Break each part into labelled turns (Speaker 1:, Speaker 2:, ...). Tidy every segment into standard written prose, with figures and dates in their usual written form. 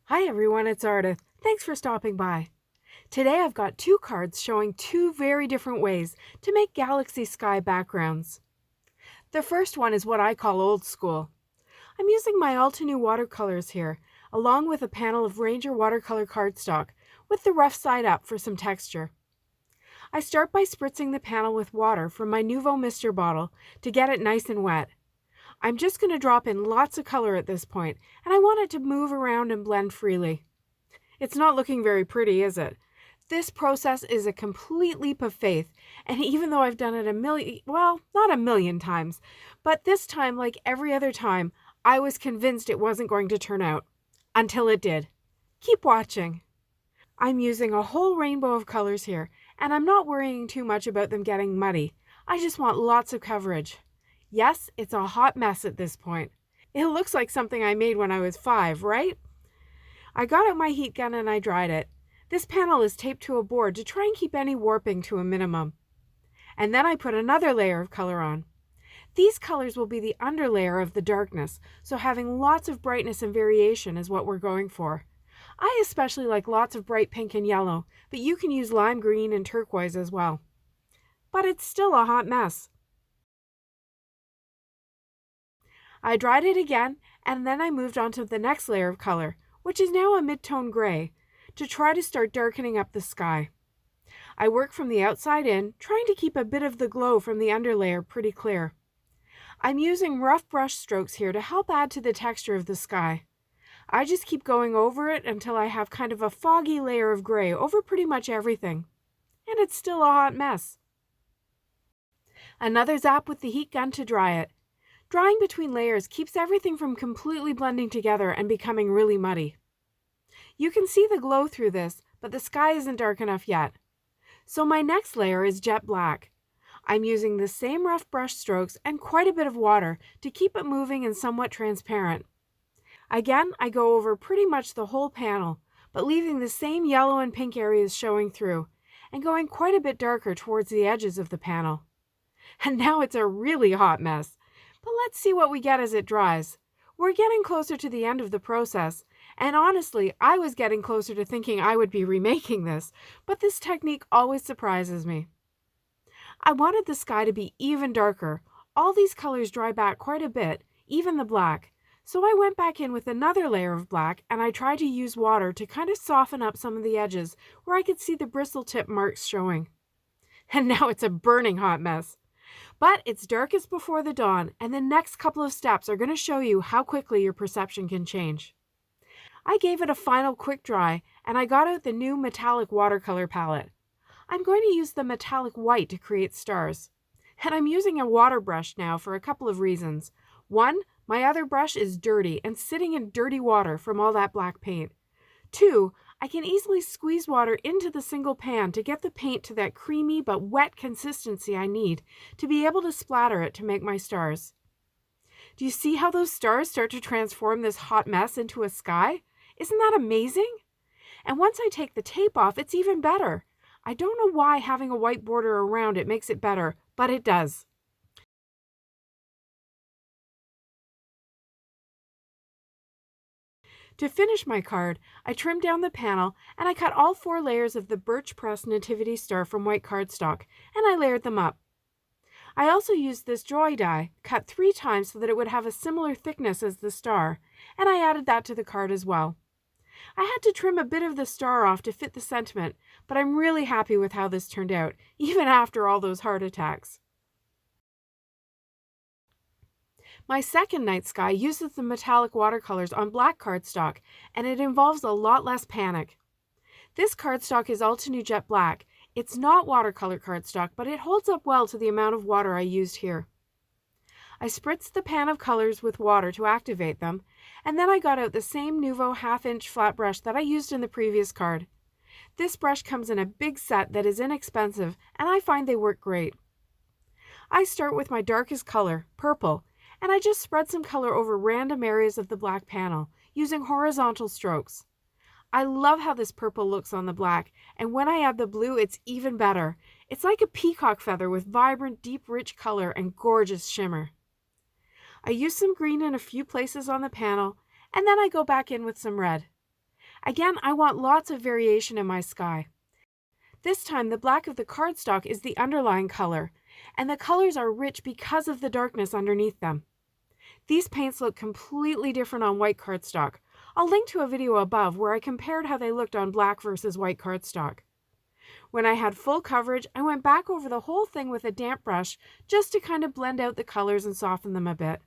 Speaker 1: Hi everyone, it's Ardith. Thanks for stopping by. Today I've got two cards showing two very different ways to make galaxy sky backgrounds. The first one is what I call old school. I'm using my Altenew watercolors here, along with a panel of Ranger watercolor cardstock, with the rough side up for some texture. I start by spritzing the panel with water from my Nuvo mister bottle to get it nice and wet. I'm just going to drop in lots of color at this point, and I want it to move around and blend freely. It's not looking very pretty, is it? This process is a complete leap of faith, and even though I've done it not a million times, but this time, like every other time, I was convinced it wasn't going to turn out. Until it did. Keep watching. I'm using a whole rainbow of colors here, and I'm not worrying too much about them getting muddy. I just want lots of coverage. Yes, it's a hot mess at this point. It looks like something I made when I was 5, right? I got out my heat gun and I dried it. This panel is taped to a board to try and keep any warping to a minimum. And then I put another layer of color on. These colors will be the underlayer of the darkness, so having lots of brightness and variation is what we're going for. I especially like lots of bright pink and yellow, but you can use lime green and turquoise as well. But it's still a hot mess. I dried it again, and then I moved on to the next layer of color, which is now a mid-tone gray, to try to start darkening up the sky. I work from the outside in, trying to keep a bit of the glow from the underlayer pretty clear. I'm using rough brush strokes here to help add to the texture of the sky. I just keep going over it until I have kind of a foggy layer of gray over pretty much everything. And it's still a hot mess. Another zap with the heat gun to dry it. Drying between layers keeps everything from completely blending together and becoming really muddy. You can see the glow through this, but the sky isn't dark enough yet. So my next layer is jet black. I'm using the same rough brush strokes and quite a bit of water to keep it moving and somewhat transparent. Again, I go over pretty much the whole panel, but leaving the same yellow and pink areas showing through, and going quite a bit darker towards the edges of the panel. And now it's a really hot mess. But let's see what we get as it dries. We're getting closer to the end of the process, and honestly, I was getting closer to thinking I would be remaking this, but this technique always surprises me. I wanted the sky to be even darker. All these colors dry back quite a bit, even the black, so I went back in with another layer of black, and I tried to use water to kind of soften up some of the edges where I could see the bristle tip marks showing. And now it's a burning hot mess. But it's darkest before the dawn, and the next couple of steps are going to show you how quickly your perception can change. I gave it a final quick dry, and I got out the new metallic watercolor palette. I'm going to use the metallic white to create stars. And I'm using a water brush now for a couple of reasons. One, my other brush is dirty and sitting in dirty water from all that black paint. Two, I can easily squeeze water into the single pan to get the paint to that creamy but wet consistency I need to be able to splatter it to make my stars. Do you see how those stars start to transform this hot mess into a sky? Isn't that amazing? And once I take the tape off, it's even better. I don't know why having a white border around it makes it better, but it does. To finish my card, I trimmed down the panel and I cut all 4 layers of the Birch pressed Nativity star from white cardstock, and I layered them up. I also used this joy die, cut 3 times so that it would have a similar thickness as the star, and I added that to the card as well. I had to trim a bit of the star off to fit the sentiment, but I'm really happy with how this turned out, even after all those heart attacks. My second night sky uses the metallic watercolors on black cardstock, and it involves a lot less panic. This cardstock is Altenew Jet Black. It's not watercolor cardstock, but it holds up well to the amount of water I used here. I spritzed the pan of colors with water to activate them, and then I got out the same Nuvo 1/2-inch flat brush that I used in the previous card. This brush comes in a big set that is inexpensive, and I find they work great. I start with my darkest color, purple, and I just spread some color over random areas of the black panel, using horizontal strokes. I love how this purple looks on the black, and when I add the blue, it's even better. It's like a peacock feather with vibrant, deep, rich color and gorgeous shimmer. I use some green in a few places on the panel, and then I go back in with some red. Again, I want lots of variation in my sky. This time, the black of the cardstock is the underlying color, and the colors are rich because of the darkness underneath them. These paints look completely different on white cardstock. I'll link to a video above where I compared how they looked on black versus white cardstock. When I had full coverage, I went back over the whole thing with a damp brush just to kind of blend out the colors and soften them a bit.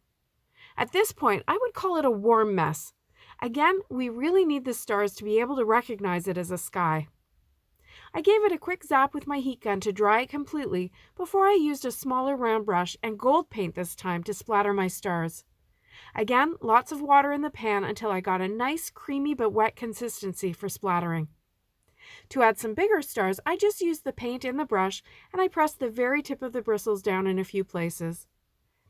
Speaker 1: At this point, I would call it a warm mess. Again, we really need the stars to be able to recognize it as a sky. I gave it a quick zap with my heat gun to dry it completely before I used a smaller round brush and gold paint this time to splatter my stars. Again, lots of water in the pan until I got a nice creamy but wet consistency for splattering. To add some bigger stars, I just used the paint in the brush and I pressed the very tip of the bristles down in a few places.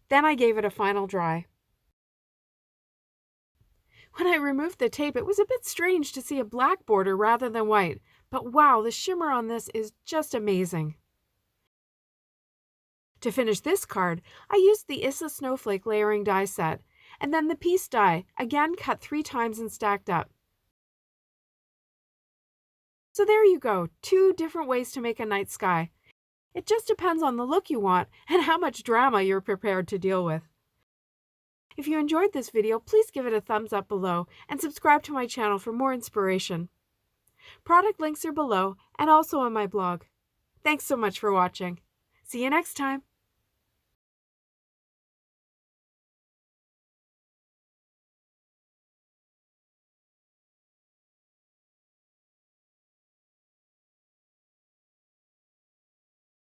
Speaker 1: Then I gave it a final dry. When I removed the tape, it was a bit strange to see a black border rather than white, but wow, the shimmer on this is just amazing. To finish this card, I used the ISSA Snowflake layering die set, and then the piece die, again cut 3 times and stacked up. So there you go, 2 different ways to make a night sky. It just depends on the look you want and how much drama you're prepared to deal with. If you enjoyed this video, please give it a thumbs up below and subscribe to my channel for more inspiration. Product links are below and also on my blog. Thanks so much for watching. See you next time.